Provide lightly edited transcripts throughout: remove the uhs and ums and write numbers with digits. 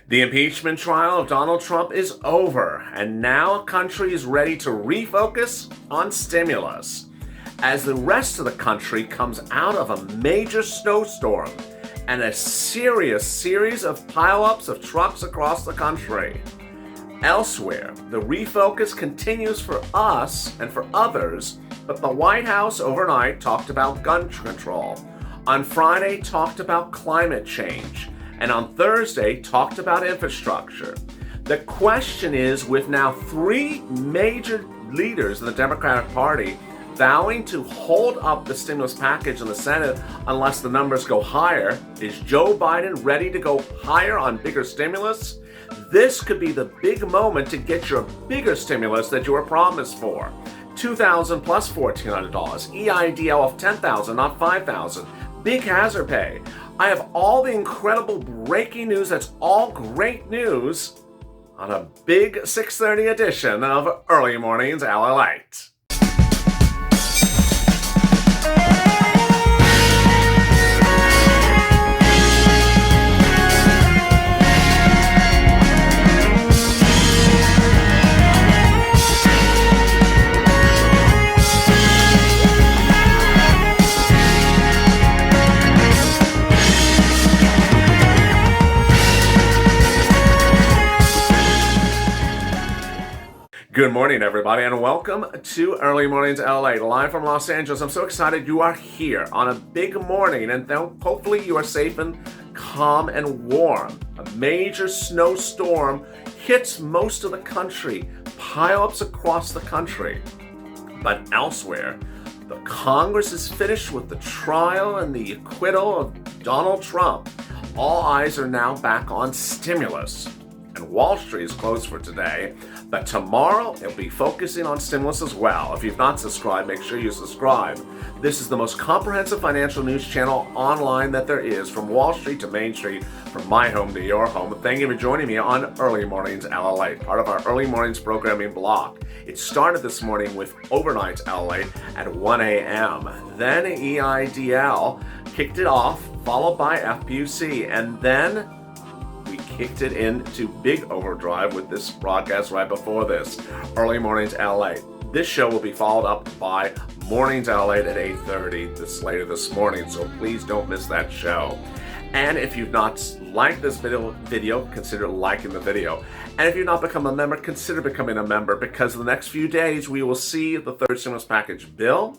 The impeachment trial of Donald Trump is over, and now the country is ready to refocus on stimulus. As the rest of the country comes out of a major snowstorm and a serious series of pileups of trucks across the country. Elsewhere, the refocus continues for us and for others, but the White House overnight talked about gun control. On Friday, talked about climate change. And on Thursday, talked about infrastructure. The question is, with now three major leaders in the Democratic Party vowing to hold up the stimulus package in the Senate unless the numbers go higher, is Joe Biden ready to go higher on bigger stimulus? This could be the big moment to get your bigger stimulus that you were promised for. $2,000 plus $1,400, EIDL of $10,000, not $5,000, big hazard pay. I have all the incredible breaking news that's all great news on a big 6:30 edition of Early Mornings LALATE. Good morning, everybody, and welcome to Early Mornings LA, live from Los Angeles. I'm so excited you are here on a big morning, and hopefully you are safe and calm and warm. A major snowstorm hits most of the country, pileups across the country. But elsewhere, the Congress is finished with the trial and the acquittal of Donald Trump. All eyes are now back on stimulus. And Wall Street is closed for today, but tomorrow it'll be focusing on stimulus as well. If you've not subscribed, make sure you subscribe. This is the most comprehensive financial news channel online that there is, from Wall Street to Main Street, from my home to your home. Thank you for joining me on Early Mornings LALATE, part of our Early Mornings programming block. It started this morning with Overnight LALATE at 1 a.m. Then EIDL kicked it off, followed by FPUC, and then we kicked it into big overdrive with this broadcast right before this, Early Mornings LALATE. This show will be followed up by Mornings LALATE at 8:30 later this morning, so please don't miss that show. And if you've not liked this video, consider liking the video. And if you've not become a member, consider becoming a member, because in the next few days we will see the third stimulus package bill,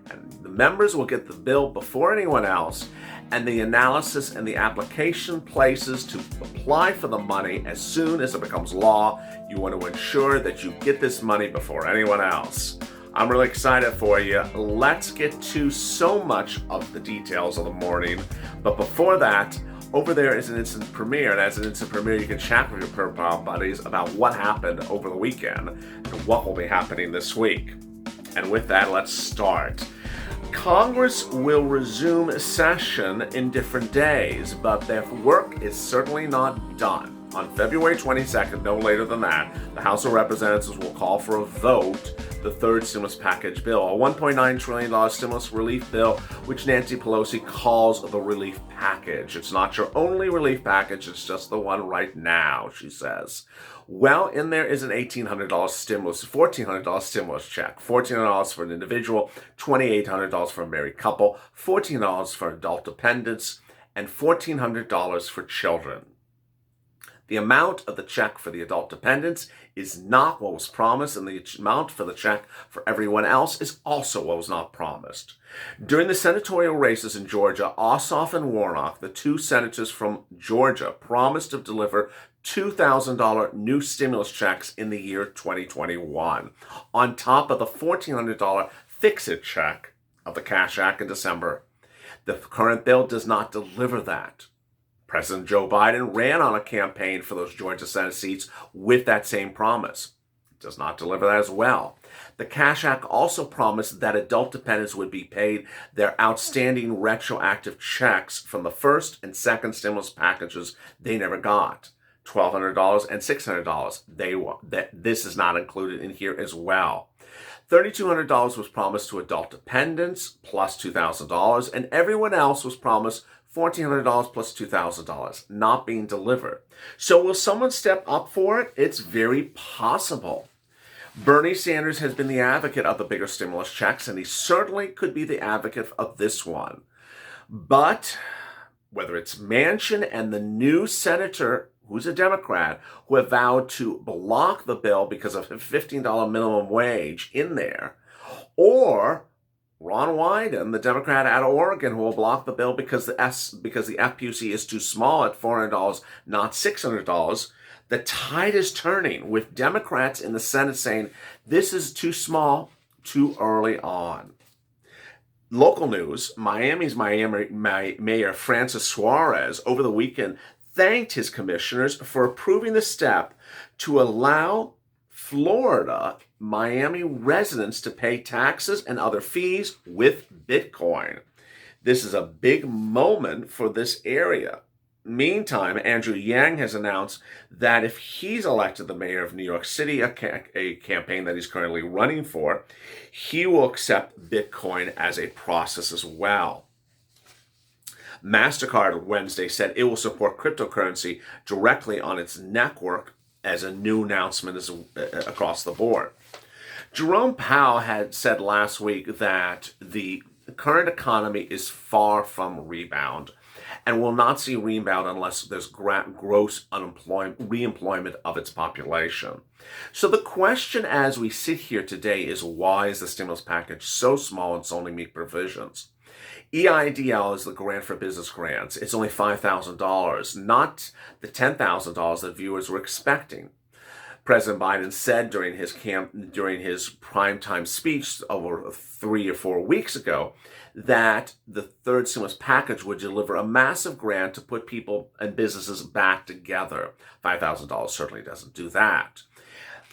and the members will get the bill before anyone else, and the analysis and the application places to apply for the money as soon as it becomes law. You want to ensure that you get this money before anyone else. I'm really excited for you. Let's get to so much of the details of the morning. But before that, over there is an instant premiere, and as an instant premiere, you can chat with your profile buddies about what happened over the weekend and what will be happening this week. And with that, let's start. Congress will resume session in different days, but their work is certainly not done. On February 22nd, no later than that, the House of Representatives will call for a vote the third stimulus package bill, a $1.9 trillion stimulus relief bill, which Nancy Pelosi calls the relief package. It's not your only relief package, it's just the one right now, she says. Well, in there is an $1,800 stimulus, $1,400 stimulus check, $1,400 for an individual, $2,800 for a married couple, $1,400 for adult dependents, and $1,400 for children. The amount of the check for the adult dependents is not what was promised, and the amount for the check for everyone else is also what was not promised. During the senatorial races in Georgia, Ossoff and Warnock, the two senators from Georgia, promised to deliver $2,000 new stimulus checks in the year 2021, on top of the $1,400 fix-it check of the Cash Act in December. The current bill does not deliver that. President Joe Biden ran on a campaign for those Georgia Senate seats with that same promise. It does not deliver that as well. The Cash Act also promised that adult dependents would be paid their outstanding retroactive checks from the first and second stimulus packages they never got. $1,200 and $600. This is not included in here as well. $3,200 was promised to adult dependents, plus $2,000, and everyone else was promised $1,400 plus $2,000 not being delivered. So will someone step up for it? It's very possible. Bernie Sanders has been the advocate of the bigger stimulus checks, and he certainly could be the advocate of this one. But whether it's Manchin and the new senator, who's a Democrat, who have vowed to block the bill because of a $15 minimum wage in there, or Ron Wyden, the Democrat out of Oregon, who will block the bill because the FPUC is too small at $400, not $600, the tide is turning with Democrats in the Senate saying this is too small, too early on. Local news, Miami's Mayor Francis Suarez over the weekend thanked his commissioners for approving the step to allow Florida Miami residents to pay taxes and other fees with Bitcoin. This is a big moment for this area. Meantime, Andrew Yang has announced that if he's elected the mayor of New York City, a campaign that he's currently running for, he will accept Bitcoin as a process as well. MasterCard Wednesday said it will support cryptocurrency directly on its network as a new announcement across the board. Jerome Powell had said last week that the current economy is far from rebound and will not see rebound unless there's gross reemployment of its population. So the question as we sit here today is, why is the stimulus package so small and so only meet provisions? EIDL is the grant for business grants. It's only $5,000, not the $10,000 that viewers were expecting. President Biden said during his primetime speech over 3 or 4 weeks ago that the third stimulus package would deliver a massive grant to put people and businesses back together. $5,000 certainly doesn't do that.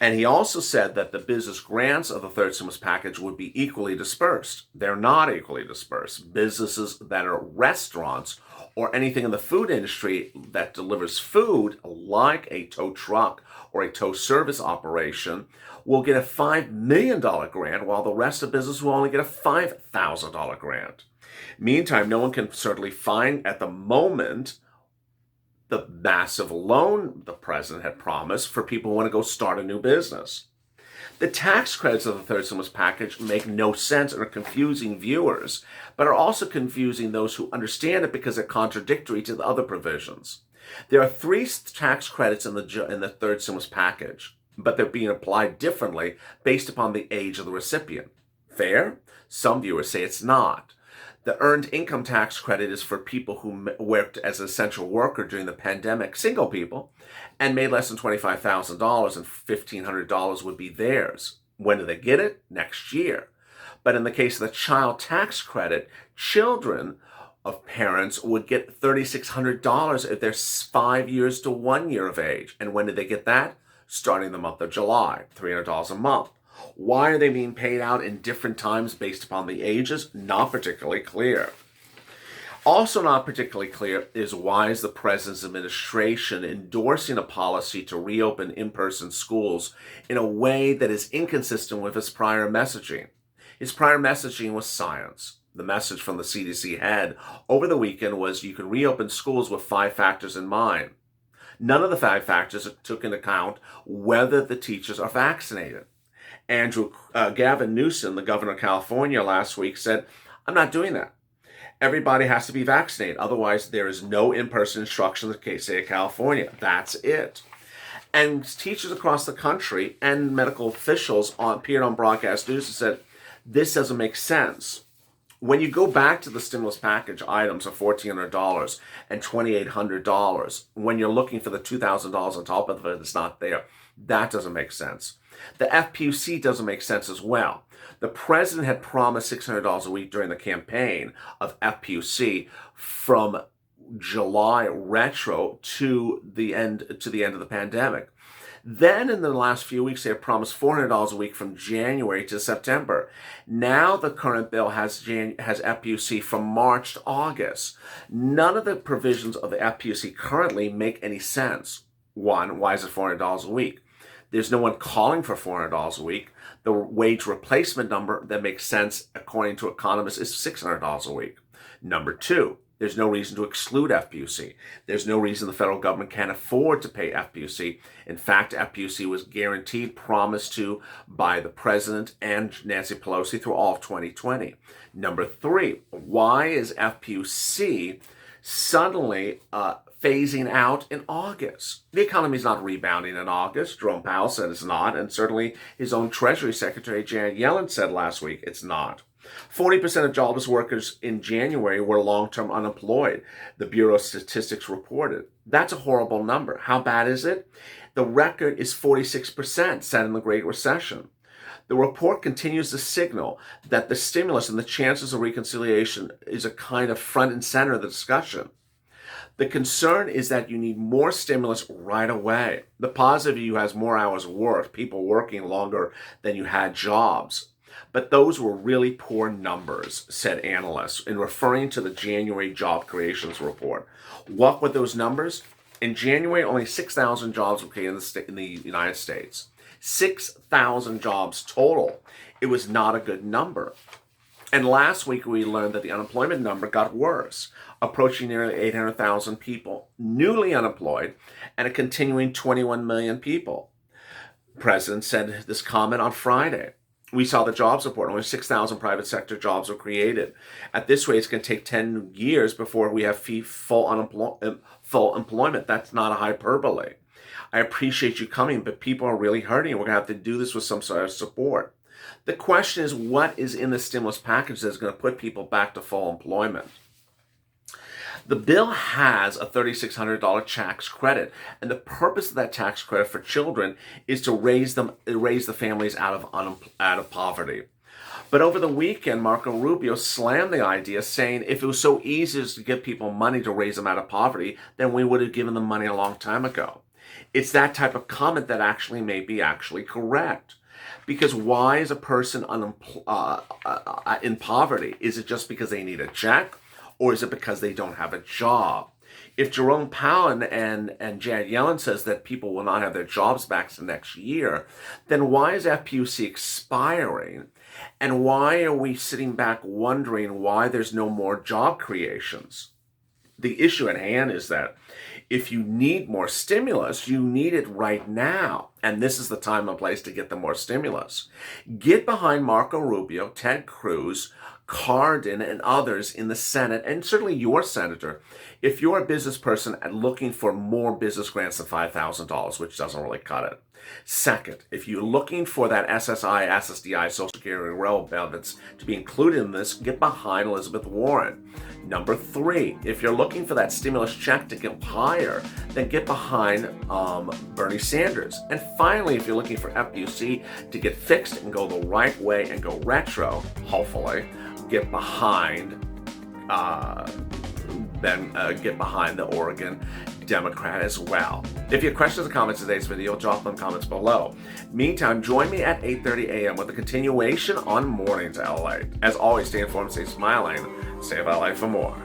And he also said that the business grants of the third stimulus package would be equally dispersed. They're not equally dispersed. Businesses that are restaurants or anything in the food industry that delivers food, like a tow truck or a tow service operation, will get a $5 million grant, while the rest of business will only get a $5,000 grant. Meantime, no one can certainly find at the moment the massive loan the president had promised for people who want to go start a new business. The tax credits of the third stimulus package make no sense and are confusing viewers, but are also confusing those who understand it because they're contradictory to the other provisions. There are 3 tax credits in the third stimulus package, but they're being applied differently based upon the age of the recipient. Fair? Some viewers say it's not. The earned income tax credit is for people who worked as an essential worker during the pandemic, single people, and made less than $25,000, and $1,500 would be theirs. When do they get it? Next year. But in the case of the child tax credit, children of parents would get $3,600 if they're 5 years to 1 year of age. And when did they get that? Starting the month of July, $300 a month. Why are they being paid out in different times based upon the ages? Not particularly clear. Also not particularly clear is, why is the president's administration endorsing a policy to reopen in-person schools in a way that is inconsistent with his prior messaging? His prior messaging was science. The message from the CDC head over the weekend was you can reopen schools with 5 factors in mind. None of the 5 factors took into account whether the teachers are vaccinated. Gavin Newsom, the governor of California, last week said, I'm not doing that. Everybody has to be vaccinated. Otherwise, there is no in-person instruction in the state of California. That's it. And teachers across the country and medical officials appeared on broadcast news and said, this doesn't make sense. When you go back to the stimulus package items of $1,400 and $2,800, when you're looking for the $2,000 on top of it, it's not there. That doesn't make sense. The FPUC doesn't make sense as well. The president had promised $600 a week during the campaign of FPUC from July retro to the end of the pandemic. Then in the last few weeks, they have promised $400 a week from January to September. Now the current bill has FPUC from March to August. None of the provisions of the FPUC currently make any sense. One, why is it $400 a week? There's no one calling for $400 a week. The wage replacement number that makes sense, according to economists, is $600 a week. Number 2, There's no reason to exclude FPUC. There's no reason the federal government can't afford to pay FPUC. In fact, FPUC was guaranteed, promised to by the president and Nancy Pelosi through all of 2020. Number three, why is FPUC suddenly phasing out in August? The economy is not rebounding in August. Jerome Powell said it's not, and certainly his own Treasury Secretary Janet Yellen said last week it's not. 40% of jobless workers in January were long-term unemployed, the Bureau of Statistics reported. That's a horrible number. How bad is it? The record is 46% set in the Great Recession. The report continues to signal that the stimulus and the chances of reconciliation is a kind of front and center of the discussion. The concern is that you need more stimulus right away. The positive view has more hours worked, people working longer than you had jobs. But those were really poor numbers, said analysts, in referring to the January job creations report. What were those numbers? In January, only 6,000 jobs were created in the United States. 6,000 jobs total. It was not a good number. And last week we learned that the unemployment number got worse, approaching nearly 800,000 people newly unemployed and a continuing 21 million people. The president said this comment on Friday. We saw the jobs report. Only 6,000 private sector jobs were created. At this rate, it's going to take 10 years before we have full employment. That's not a hyperbole. I appreciate you coming, but people are really hurting. We're going to have to do this with some sort of support. The question is, what is in the stimulus package that's going to put people back to full employment? The bill has a $3,600 tax credit, and the purpose of that tax credit for children is to raise the families out of poverty. But over the weekend, Marco Rubio slammed the idea, saying if it was so easy to give people money to raise them out of poverty, then we would have given them money a long time ago. It's that type of comment that actually may be actually correct. Because why is a person in poverty? Is it just because they need a check? Or is it because they don't have a job? If Jerome Powell and Janet Yellen says that people will not have their jobs back to next year, then why is FPUC expiring? And why are we sitting back wondering why there's no more job creations? The issue at hand is that if you need more stimulus, you need it right now. And this is the time and place to get the more stimulus. Get behind Marco Rubio, Ted Cruz, Cardin, and others in the Senate, and certainly your senator, if you're a business person and looking for more business grants than $5,000, which doesn't really cut it. Second, if you're looking for that SSI, SSDI, Social Security, and railroad benefits to be included in this, get behind Elizabeth Warren. Number three, if you're looking for that stimulus check to get higher, then get behind Bernie Sanders. And finally, if you're looking for FPUC to get fixed and go the right way and go retro, hopefully, get behind get behind the Oregon Democrat as well. If you have questions or comments in today's video, drop them in comments below. Meantime, join me at 8:30 a.m. with a continuation on Mornings LA. As always, stay informed, stay smiling, stay about life for more.